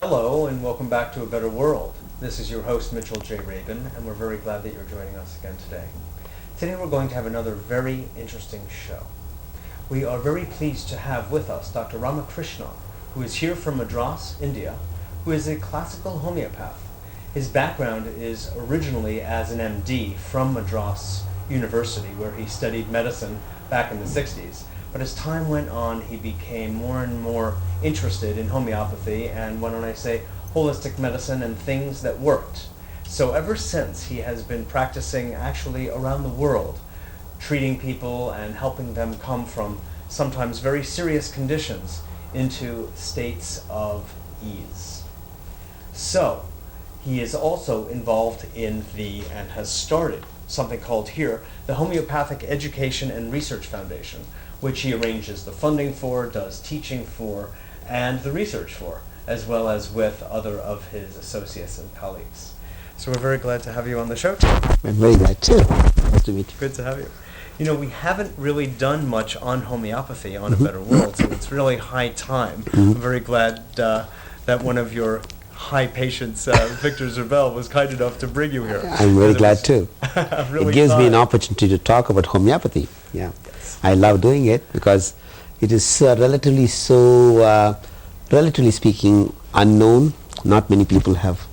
Hello and welcome back to A Better World. This is your host Mitchell J. Rabin, and we're very glad that you're joining us again today. Today we're going to have another very interesting show. We are very pleased to have with us Dr. Ramakrishnan, who is here from Madras, India, who is a classical homeopath. His background is originally as an MD from Madras University, where he studied medicine back in the 60s. But as time went on, he became more and more interested in homeopathy and, when I say holistic medicine, and things that worked. So ever since, he has been practicing actually around the world, treating people and helping them come from sometimes very serious conditions into states of ease. So he is also involved in and has started something called here the Homeopathic Education and Research Foundation, which he arranges the funding for, does teaching for, and the research for, as well as with other of his associates and colleagues. So we're very glad to have you on the show today. I'm very glad too. Nice to meet you. Good to have you. You know, we haven't really done much on homeopathy on A Better World, so it's really high time. I'm very glad that one of your high patients, Victor Zerbel, was kind enough to bring you here. I'm very glad too. Really it gives me fun. an opportunity to talk about homeopathy. Yeah, Yes. I love doing it because it is relatively speaking, unknown. Not many people have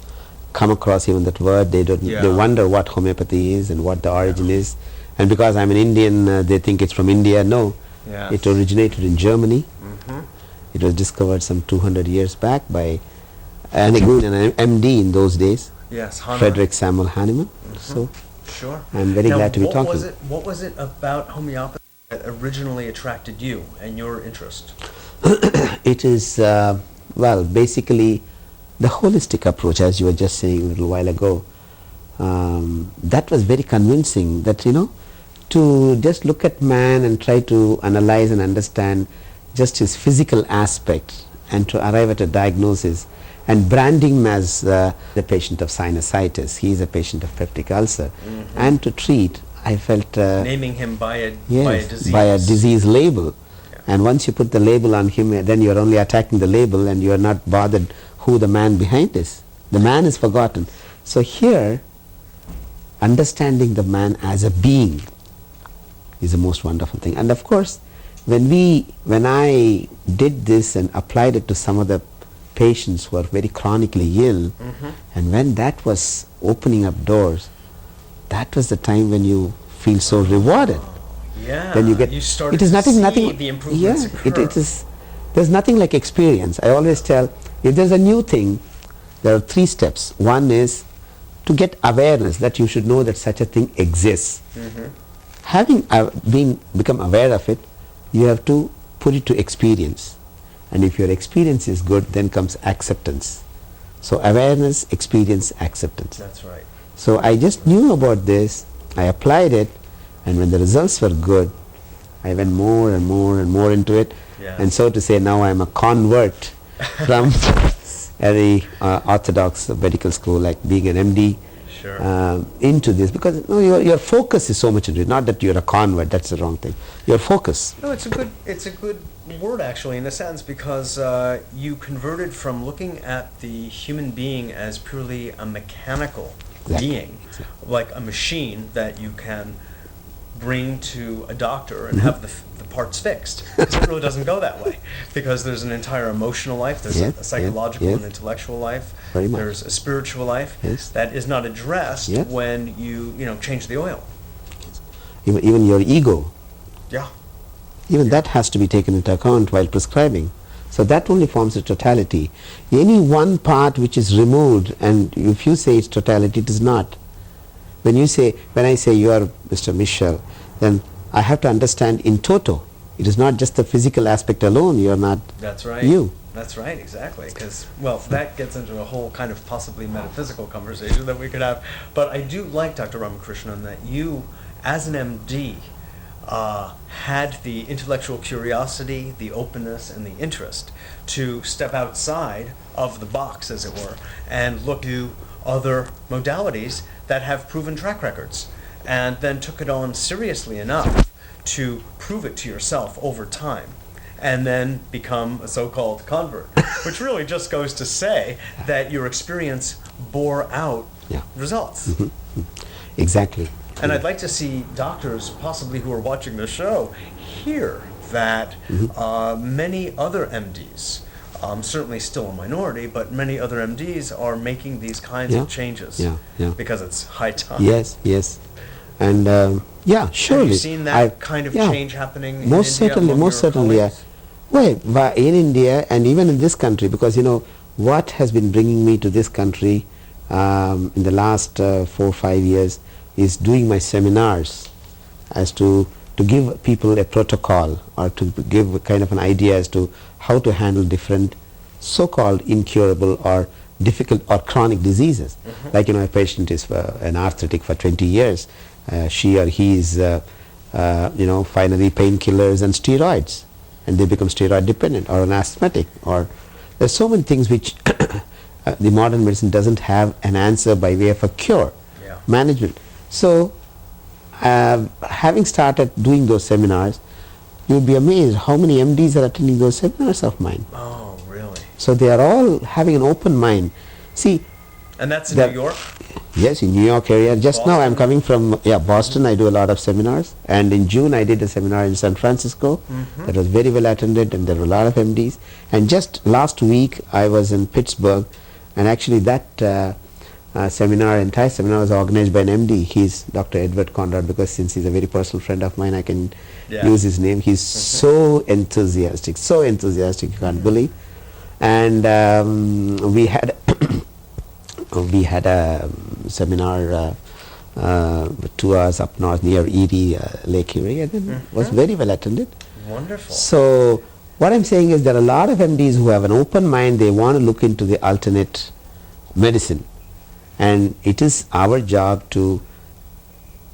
come across even that word. They don't. Yeah. They wonder what homeopathy is and what the origin is. And because I'm an Indian, they think it's from India. No, Yes. it originated in Germany. Mm-hmm. It was discovered some 200 years back by an MD in those days, Yes, Hahnemann. Frederick Samuel Hahnemann. So Sure. I'm very Now, glad to be talking. What was it about homeopathy that originally attracted you and your interest? It is, basically the holistic approach, as you were just saying a little while ago. That was very convincing, that, to just look at man and try to analyze and understand just his physical aspect and to arrive at a diagnosis and branding him as the patient of sinusitis. He is a patient of peptic ulcer. And to treat, I felt... Naming him by a disease. by a disease label. Yeah. And once you put the label on him, then you are only attacking the label and you are not bothered who the man behind is. The man is forgotten. So here, understanding the man as a being is the most wonderful thing. And of course, when I did this and applied it to some of the patients who are very chronically ill, and when that was opening up doors, that was the time when you feel so rewarded. Yeah. Then you get. You started It is to nothing. see the improvements occur. It is. There's nothing like experience. I always tell, if there's a new thing, there are 3 steps. One is to get awareness that you should know that such a thing exists. Having become aware of it, you have to put it to experience. And if your experience is good, then comes acceptance. So awareness, experience, acceptance. That's right. So I just knew about this, I applied it, and when the results were good, I went more and more and more into it. Yes. And so to say, now I'm a convert from the orthodox medical school, like being an MD, Sure. into this, because your focus is so much into it. Not that you're a convert, that's the wrong thing. Your focus. No, it's a good word, actually, in a sense, because you converted from looking at the human being as purely a mechanical being, like a machine that you can bring to a doctor and have the parts fixed. Because it really doesn't go that way, because there's an entire emotional life, there's a psychological and intellectual life, Very much. there's a spiritual life Yes. that is not addressed when you change the oil. Even your ego. Yeah. Even that has to be taken into account while prescribing. So that only forms a totality. Any one part which is removed, and if you say it's totality, it is not. When I say you are Mr. Michel, then I have to understand in toto. It is not just the physical aspect alone. You are not. That's right. You. That's right, exactly. Because, that gets into a whole kind of possibly metaphysical conversation that we could have. But I do like, Dr. Ramakrishnan, that you, as an MD, had the intellectual curiosity, the openness, and the interest to step outside of the box, as it were, and look to other modalities that have proven track records, and then took it on seriously enough to prove it to yourself over time. and then become a so-called convert, which really just goes to say that your experience bore out results. Exactly. And I'd like to see doctors, possibly who are watching the show, hear that many other MDs, certainly still a minority, but many other MDs are making these kinds of changes because it's high time. Yes, yes. And surely. Have you seen that kind of change happening in most India? Most certainly. Well, in India and even in this country, because what has been bringing me to this country in the last 4 or 5 years is doing my seminars as to give people a protocol or to give a kind of an idea as to how to handle different so-called incurable or difficult or chronic diseases. Like, a patient is an arthritic for 20 years. She or he is, finally painkillers and steroids, and they become steroid dependent, or an asthmatic, or there's so many things which the modern medicine doesn't have an answer by way of a cure, management. So, having started doing those seminars, you'll be amazed how many MDs are attending those seminars of mine. Oh, really? So they are all having an open mind. See, and that's in New York? Yes, in New York area. Just Boston? now I'm coming from Boston. I do a lot of seminars, and in June I did a seminar in San Francisco that was very well attended, and there were a lot of MDs. And just last week I was in Pittsburgh, and actually that entire seminar was organized by an MD. He's Dr. Edward Conrad, because since he's a very personal friend of mine, I can use his name. He's so enthusiastic, you can't believe. And we had a seminar 2 hours up north near Erie, Lake Erie, and then was very well attended. Wonderful. So what I'm saying is there are a lot of MDs who have an open mind. They want to look into the alternate medicine, and it is our job to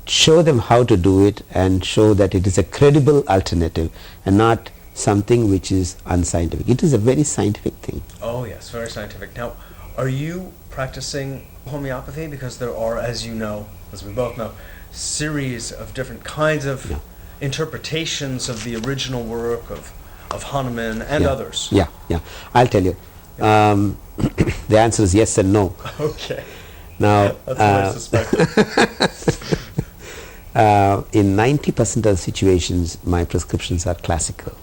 show them how to do it and show that it is a credible alternative and not something which is unscientific. It is a very scientific thing. Oh yes, very scientific. Now, are you practicing homeopathy? Because there are, as you know, as we both know, series of different kinds of interpretations of the original work of Hahnemann and others. Yeah. I'll tell you. The answer is yes and no. Okay. Now, that's what I suspected. In 90% of the situations, my prescriptions are classical.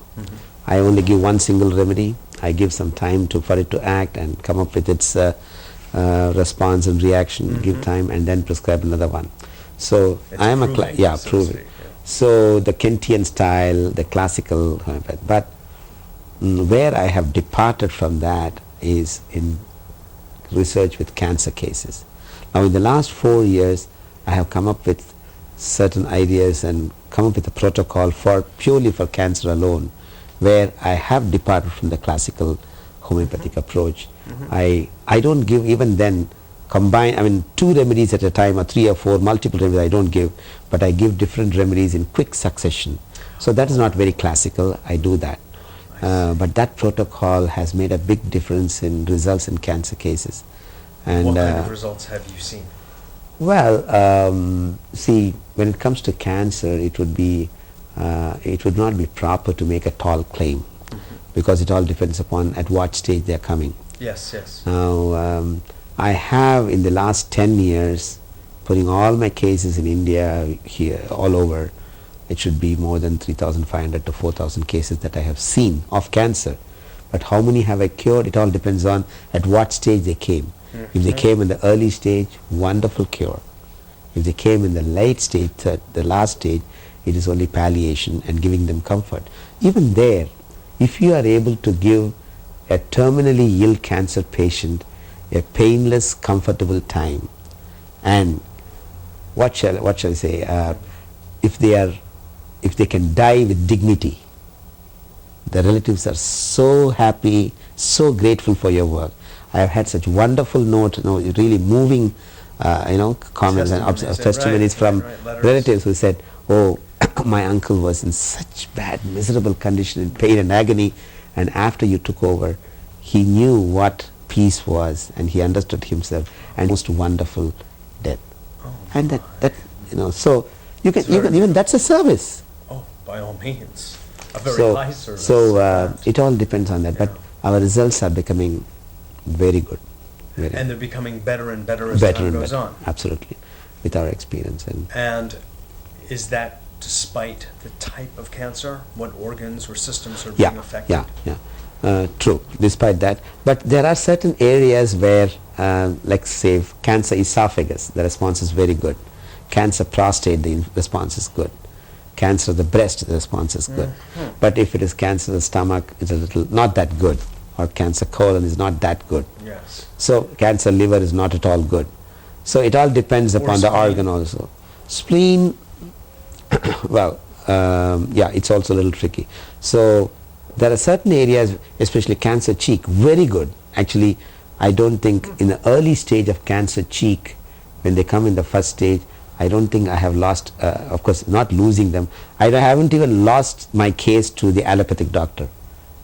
I only give one single remedy. I give some time for it to act and come up with its response and reaction, give time, and then prescribe another one. So it's I am proving. So the Kentian style, the classical homeopathy. But where I have departed from that is in research with cancer cases. Now in the last 4 years, I have come up with certain ideas and come up with a protocol purely for cancer alone, where I have departed from the classical homeopathic approach. I don't give even then combine, 2 remedies at a time, or 3 or 4 multiple remedies I don't give, but I give different remedies in quick succession. So that is not very classical. I do that. But that protocol has made a big difference in results in cancer cases. And what kind of results have you seen? Well, see, when it comes to cancer, it would not be proper to make a tall claim, because it all depends upon at what stage they are coming. Yes. Now, I have in the last 10 years, putting all my cases in India, here, all over, it should be more than 3,500 to 4,000 cases that I have seen of cancer. But how many have I cured? It all depends on at what stage they came. If they came in the early stage, wonderful cure. If they came in the late stage, the last stage, it is only palliation and giving them comfort. Even there, if you are able to give a terminally ill cancer patient a painless, comfortable time, and what shall I say? If they can die with dignity, the relatives are so happy, so grateful for your work. I have had such wonderful really moving, comments and testimonies from relatives who said, "Oh, my uncle was in such bad, miserable condition, in pain and agony, and after you took over, he knew what peace was, and he understood himself, and most wonderful death." And that so you can even that's a service. Oh, by all means. A very high service. So it all depends on that. But our results are becoming very good. And they're becoming better and better as better time and goes better. on. Absolutely, with our experience. And is that despite the type of cancer? What organs or systems are Yeah, being affected? true, despite that. But there are certain areas where, like say, cancer esophagus, the response is very good. Cancer prostate, the response is good. Cancer of the breast, the response is good. But if it is cancer of the stomach, it's a little not that good. Or cancer colon is not that good. Yes. So cancer liver is not at all good. So it all depends upon the organ also. Spleen, well, it's also a little tricky. So there are certain areas, especially cancer cheek, very good. Actually, I don't think in the early stage of cancer cheek, when they come in the first stage, I don't think I have lost, of course not losing them, I haven't even lost my case to the allopathic doctor.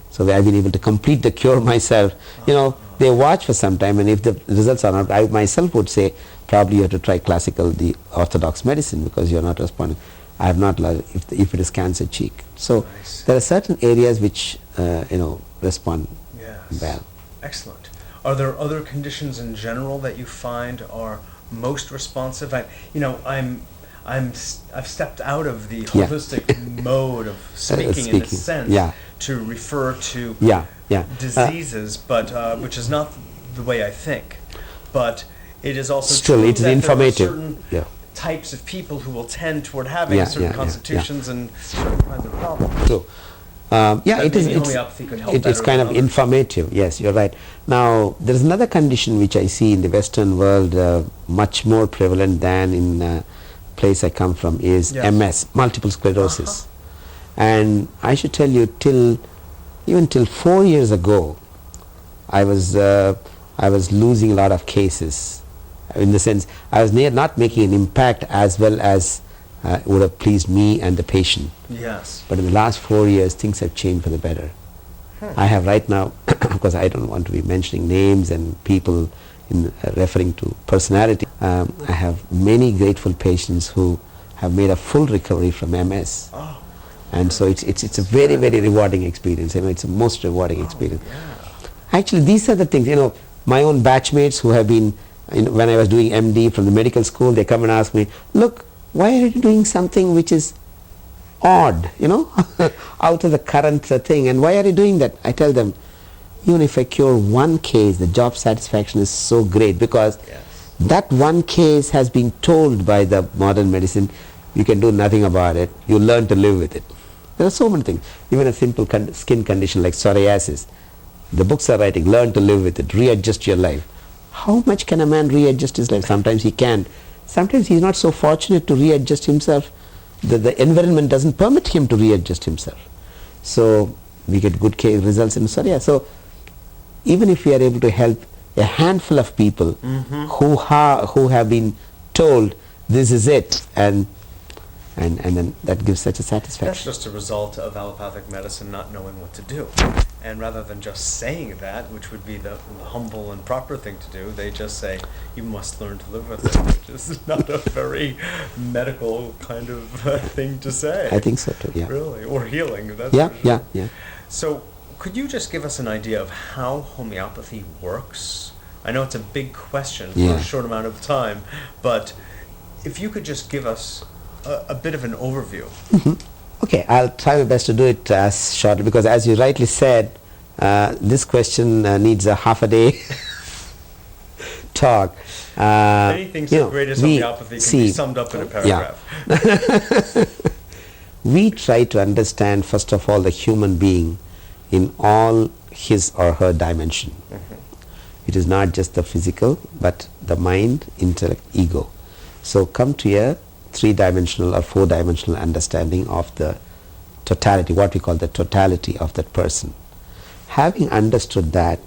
So I've been able to complete the cure myself. You know, they watch for some time, and if the results are not, I myself would say probably you have to try classical, the orthodox medicine, because you're not responding. I have not lost if it is cancer cheek. So there are certain areas which respond well. Excellent. Are there other conditions in general that you find are most responsive? I've stepped out of the holistic mode of speaking in a sense to refer to diseases, but which is not the way I think. But it is also still it's that informative. There are certain types of people who will tend toward having certain constitutions and certain kinds of problems. So, it is. It's kind of informative. Yes, you're right. Now, there is another condition which I see in the Western world much more prevalent than in the place I come from is MS, multiple sclerosis. And I should tell you, even till 4 years ago, I was losing a lot of cases. In the sense, I was not making an impact as well as would have pleased me and the patient. Yes. But in the last 4 years, things have changed for the better. I have right now, because I don't want to be mentioning names and people in referring to personality, I have many grateful patients who have made a full recovery from MS. And so it's a very, very rewarding experience. It's a most rewarding experience. Actually, these are the things, my own batchmates who have been, when I was doing MD from the medical school, they come and ask me, look, why are you doing something which is odd, out of the current thing, and why are you doing that? I tell them, even if I cure one case, the job satisfaction is so great, because that one case has been told by the modern medicine, you can do nothing about it, you learn to live with it. There are so many things, even a simple skin condition like psoriasis. The books are writing, learn to live with it, readjust your life. How much can a man readjust his life? Sometimes he can. Sometimes he is not so fortunate to readjust himself. The environment doesn't permit him to readjust himself. So we get good results in psoriasis. So even if we are able to help a handful of people who have been told this is it, and then that gives such a satisfaction. That's just a result of allopathic medicine not knowing what to do. And rather than just saying that, which would be the humble and proper thing to do, they just say, you must learn to live with it, which is not a very medical kind of thing to say. I think so too, yeah. Really, or healing. That's yeah. So could you just give us an idea of how homeopathy works? I know it's a big question for a short amount of time, but if you could just give us a bit of an overview. Okay, I'll try my best to do it as short, because as you rightly said, this question needs a half a day talk. Anything so great as homeopathy can be summed up in a paragraph. We try to understand, first of all, the human being in all his or her dimension. It is not just the physical, but the mind, intellect, ego. So come to a three-dimensional or four-dimensional understanding of the totality, what we call the totality of that person. Having understood that,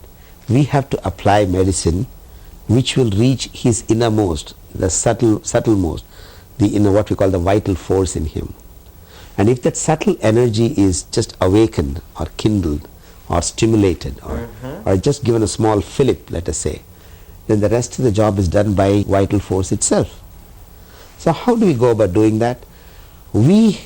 we have to apply medicine which will reach his innermost, the subtlemost, the inner, what we call the vital force in him. And if that subtle energy is just awakened or kindled or stimulated or just given a small fillip, let us say, then the rest of the job is done by vital force itself. So how do we go about doing that? We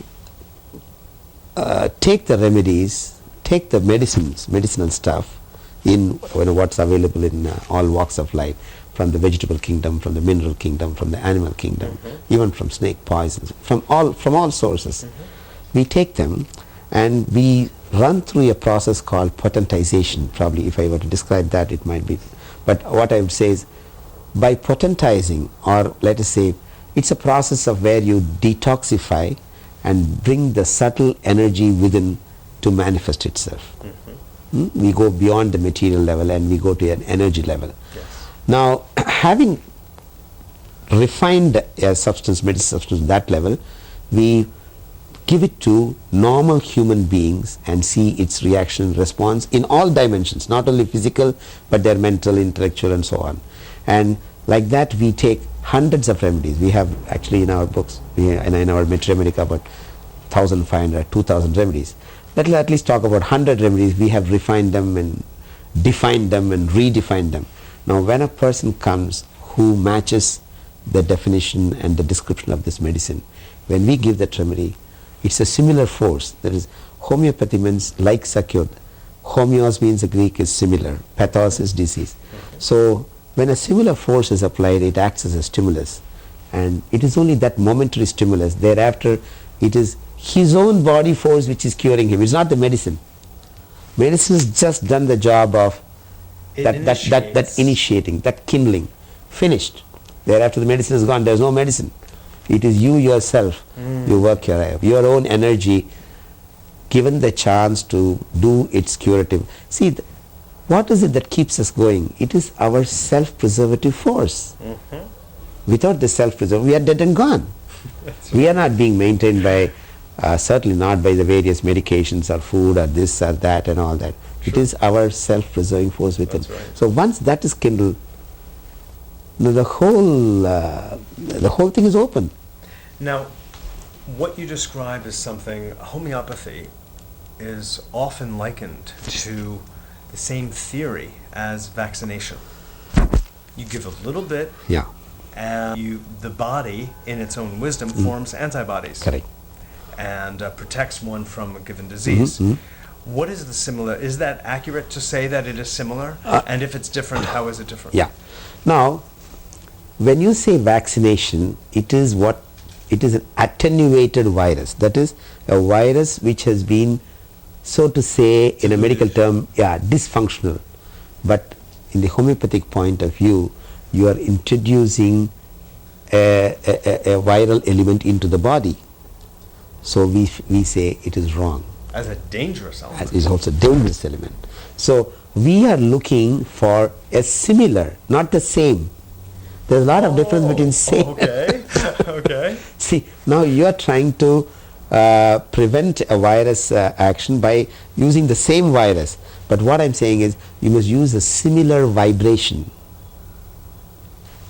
take the remedies, take the medicinal stuff in what's available in all walks of life, from the vegetable kingdom, from the mineral kingdom, from the animal kingdom, even from snake poisons, from all sources. We take them and we run through a process called potentization. Probably if I were to describe that, it might be. But what I would say is, by potentizing, or let us say, it's a process of where you detoxify and bring the subtle energy within to manifest itself. We go beyond the material level and we go to an energy level. Yes. Now, having refined a substance, medicinal substance, that level, we give it to normal human beings and see its reaction, response in all dimensions, not only physical, but their mental, intellectual, and so on. And like that, we take hundreds of remedies. We have actually in our books, and in our Metromedica, about 1,500, 2,000 remedies. Let's at least talk about 100 remedies. We have refined them and defined them and redefined them. Now, when a person comes who matches the definition and the description of this medicine, when we give that remedy, it's a similar force. That is, homeopathy means like Sakyod. Homeos means the Greek is similar. Pathos is disease. So when a similar force is applied, it acts as a stimulus. And it is only that momentary stimulus. Thereafter, it is his own body force which is curing him. It's not the medicine. Medicine has just done the job of that initiating, that kindling. Finished. Thereafter the medicine is gone. There is no medicine. It is you yourself. You work your own energy, given the chance to do its curative. See, what is it that keeps us going? It is our self-preservative force. Without the self-preserve, we are dead and gone. We are not being maintained by, certainly not by the various medications or food or this or that and all that. It is our self-preserving force within. Right. So once that is kindled, the whole thing is open. Now, what you describe as something, homeopathy is often likened to the same theory as vaccination. You give a little bit, Yeah. and the body, in its own wisdom, forms antibodies. Correct. And protects one from a given disease. What is the similar? Is that accurate to say that it is similar? And if it's different, how is it different? Yeah. Now, when you say vaccination, it is an attenuated virus. That is a virus which has been, so to say, in a medical term, dysfunctional. But in the homeopathic point of view, you are introducing a viral element into the body. So we say it is wrong. As a dangerous element. As is also a dangerous element. So we are looking for a similar, not the same. There's a lot of difference between same. Okay. Okay. See, now you are trying to prevent a virus action by using the same virus. But what I'm saying is, you must use a similar vibration.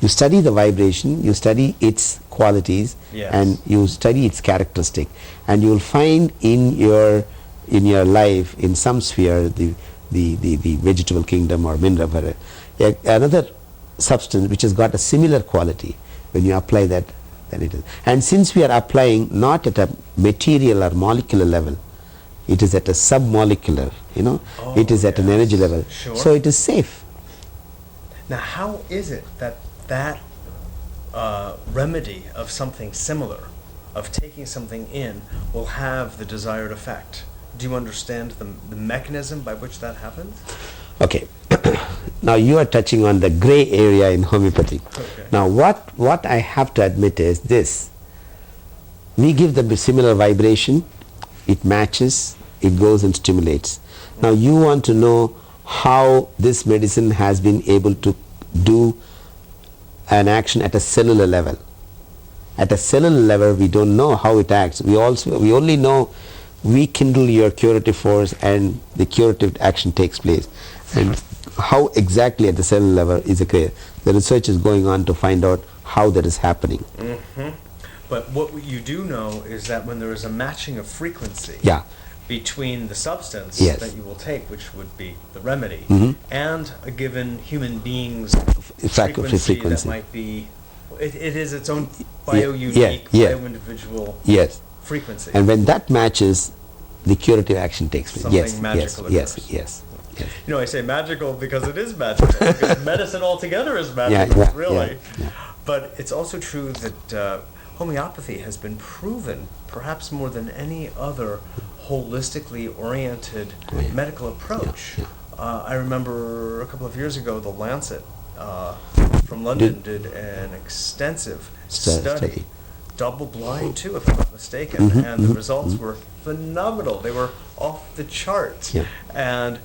You study the vibration, you study its qualities, Yes. and you study its characteristic, and you will find in your life, in some sphere, the vegetable kingdom or mineral, another substance which has got a similar quality. When you apply that, then it is. And since we are applying not at a material or molecular level, it is at a submolecular, it is at an energy level. Sure. So it is safe. Now, how is it that remedy of something similar, of taking something in, will have the desired effect? Do you understand the mechanism by which that happens? Okay. Now you are touching on the gray area in homeopathy. Okay. Now what I have to admit is this. We give the similar vibration, it matches, it goes and stimulates. Now you want to know how this medicine has been able to do an action at a cellular level. At a cellular level, we don't know how it acts. We only know we kindle your curative force and the curative action takes place. And how exactly at the cellular level is clear. The research is going on to find out how that is happening. But what you do know is that when there is a matching of frequency between the substance Yes. that you will take, which would be the remedy, and a given human being's Frequency. that might be, it is its own bio-unique, Yeah. bio-individual Yes. frequency. And when that matches, the curative action takes place. Something Yes, magical yes, occurs. yes. You know, I say magical because it is magical. Because medicine altogether is magical, really. Yeah. But it's also true that homeopathy has been proven, perhaps more than any other holistically oriented medical approach. I remember a couple of years ago, The Lancet from London did an extensive study, double-blind too, if I'm not mistaken, and the results were phenomenal. They were off the charts, and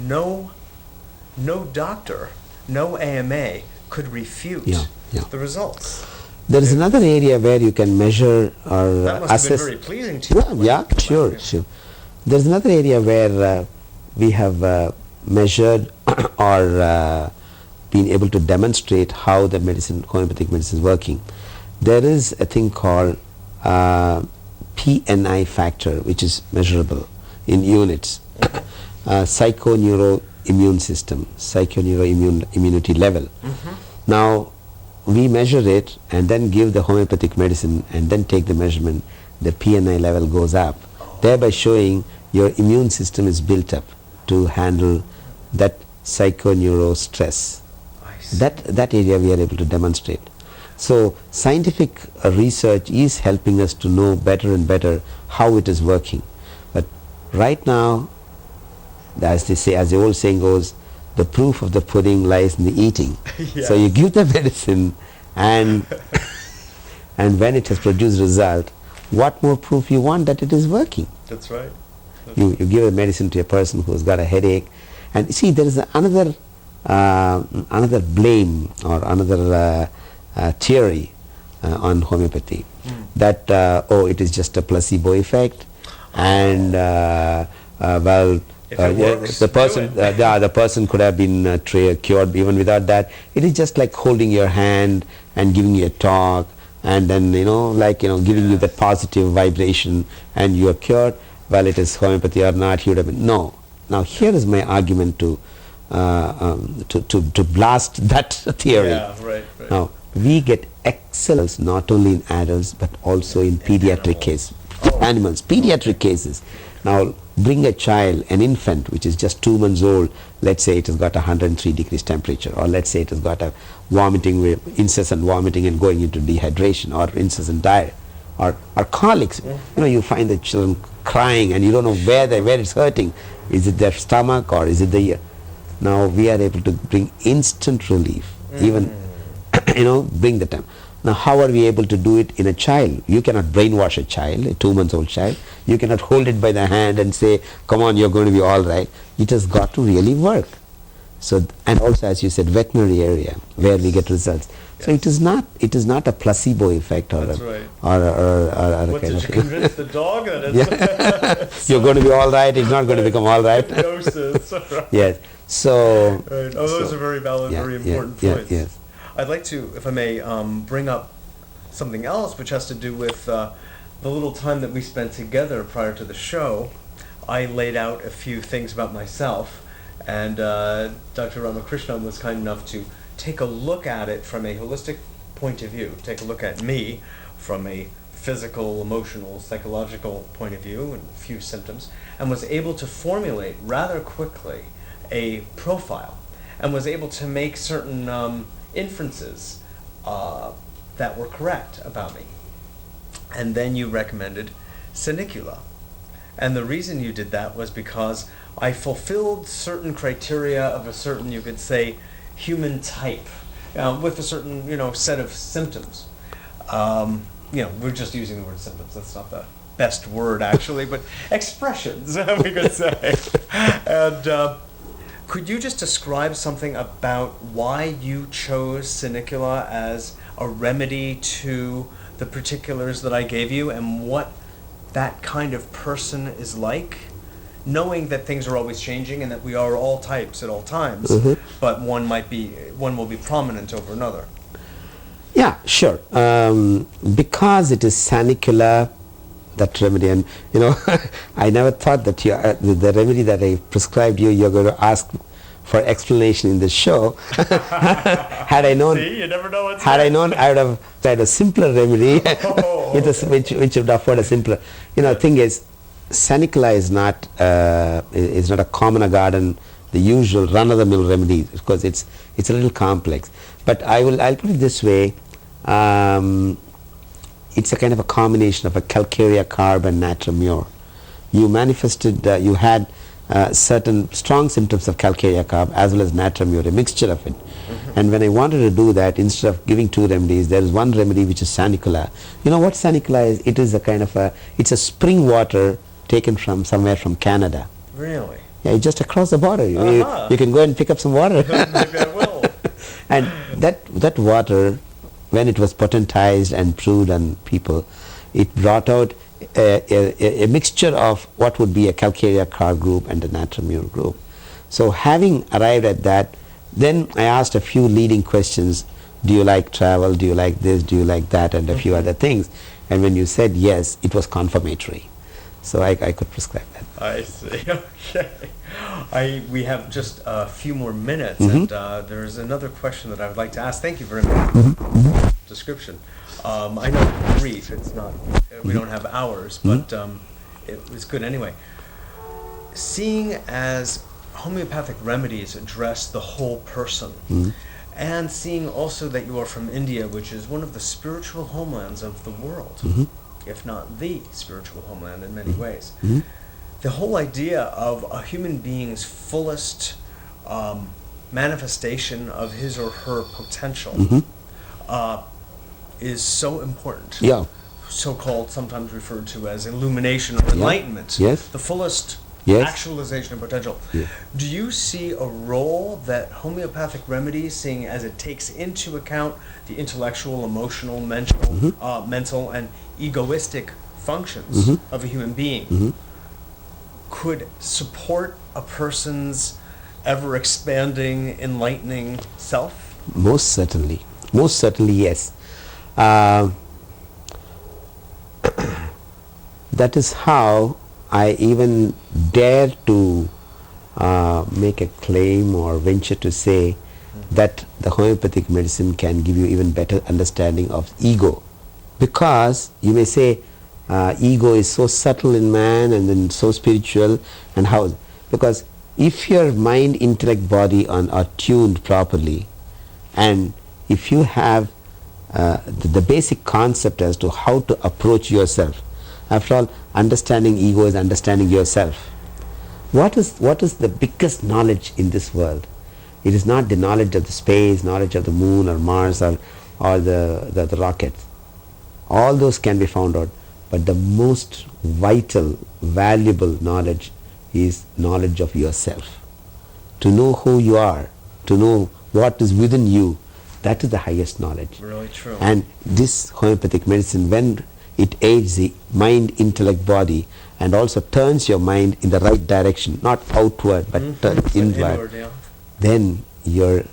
no doctor, no AMA could refute the results. There is another area where you can measure or That must assess. have been very pleasing to you. Yeah, sure. There's another area where we have measured or been able to demonstrate how the homeopathic medicine is working. There is a thing called PNI factor, which is measurable in units. Psychoneuroimmune system, immunity level. Now, we measure it and then give the homeopathic medicine and then take the measurement. The PNI level goes up, thereby showing your immune system is built up to handle that psychoneuro stress. That area we are able to demonstrate. So scientific research is helping us to know better and better how it is working. But right now, as they say, as the old saying goes, the proof of the pudding lies in the eating. So you give the medicine and when it has produced result, what more proof you want that it is working? That's right. You give a medicine to a person who's got a headache, and see there is another blame or another theory on homeopathy that it is just a placebo effect, and the person could have been cured even without that. It is just like holding your hand and giving you a talk, and then giving you that positive vibration, and you are cured. Well, it is homeopathy or not, you would have been no. Now here is my argument to blast that theory. Right. Now we get excellence not only in adults but also in pediatric cases, animals, pediatric cases. Now bring a child, an infant which is just 2 months old, let's say it has got 103 degrees temperature, or let's say it has got a incessant vomiting and going into dehydration, or incessant diarrhea, or colics. You find the children crying and you don't know where it's hurting. Is it their stomach or is it the ear? Now we are able to bring instant relief, even bring the time. Now how are we able to do it in a child? You cannot brainwash a child, a 2 months old child. You cannot hold it by the hand and say, come on, you're going to be all right. It has got to really work. So, and also as you said, veterinary area where we get results. So it is not a placebo effect or That's a, right. or What kind did of you convince the dog that it's you're going to be all right, it's not going to become all right. doses? Right. Yes. So Right. Those are very valid, very important points. Yes. I'd like to, if I may, bring up something else which has to do with the little time that we spent together prior to the show. I laid out a few things about myself, and Dr. Ramakrishnan was kind enough to take a look at it from a holistic point of view, take a look at me from a physical, emotional, psychological point of view and a few symptoms, and was able to formulate rather quickly a profile, and was able to make certain inferences that were correct about me. And then you recommended Sinicula. And the reason you did that was because I fulfilled certain criteria of a certain, you could say, human type, with a certain, set of symptoms. We're just using the word symptoms. That's not the best word, actually, but expressions, we could say. And could you just describe something about why you chose Sinicula as a remedy to the particulars that I gave you, and what that kind of person is like, knowing that things are always changing and that we are all types at all times, but one will be prominent over another? Yeah, sure. Because it is Sinicula, that remedy, and I never thought that the remedy that I prescribed you're going to ask for explanation in the show. Had I known, see, you never know what's I would have tried a simpler remedy, which would afford a simpler. Thing is, Sanicula is not a common garden, the usual run-of-the-mill remedy, because it's a little complex. But I'll put it this way: it's a kind of a combination of a calcarea carb and natrum mure. You manifested, you had certain strong symptoms of calcarea carb as well as natrum mure, a mixture of it. And when I wanted to do that, instead of giving two remedies, there is one remedy which is sanicula. You know what sanicula is? It is a kind of it's a spring water taken from somewhere from Canada. Really? Yeah, it's just across the border. You can go and pick up some water. Maybe I will. And that water, when it was potentized and brewed on people, it brought out a mixture of what would be a calcarea carb group and a natrum mure group. So having arrived at that, then I asked a few leading questions. Do you like travel? Do you like this? Do you like that? And a few other things. And when you said yes, it was confirmatory. So I could prescribe that. I see. Okay. We have just a few more minutes, and there's another question that I would like to ask. Thank you very much for the description. I know it's brief. It's not. We don't have hours, but it was good anyway. Seeing as homeopathic remedies address the whole person, and seeing also that you are from India, which is one of the spiritual homelands of the world, if not the spiritual homeland in many ways. The whole idea of a human being's fullest manifestation of his or her potential is so important. Yeah. So-called, sometimes referred to as illumination or enlightenment. Yes. The fullest actualization of potential. Yeah. Do you see a role that homeopathic remedies, seeing as it takes into account the intellectual, emotional, mental, and egoistic functions of a human being, could support a person's ever-expanding, enlightening self? Most certainly. Most certainly, yes. That is how I even dare to make a claim or venture to say that the homeopathic medicine can give you even better understanding of ego. Because you may say ego is so subtle in man and then so spiritual, and how? Because if your mind, intellect, body are tuned properly, and if you have the basic concept as to how to approach yourself. After all, understanding ego is understanding yourself. What is the biggest knowledge in this world? It is not the knowledge of the space, knowledge of the moon or Mars or the rockets. All those can be found out. But the most vital, valuable knowledge is knowledge of yourself. To know who you are, to know what is within you, that is the highest knowledge. Really true. And this homeopathic medicine, when it aids the mind, intellect, body, and also turns your mind in the right direction, not outward, but inward, then your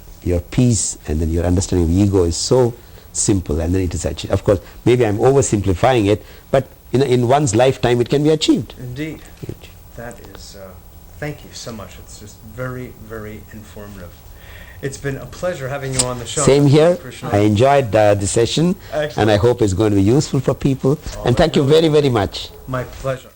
peace and then your understanding of ego is so simple, and then it is achieved. Of course, maybe I'm oversimplifying it, but in one's lifetime it can be achieved. Indeed. That is, thank you so much. It's just very, very informative. It's been a pleasure having you on the show. Same here. I enjoyed the session. Excellent. And I hope it's going to be useful for people. And thank you very, very much. My pleasure.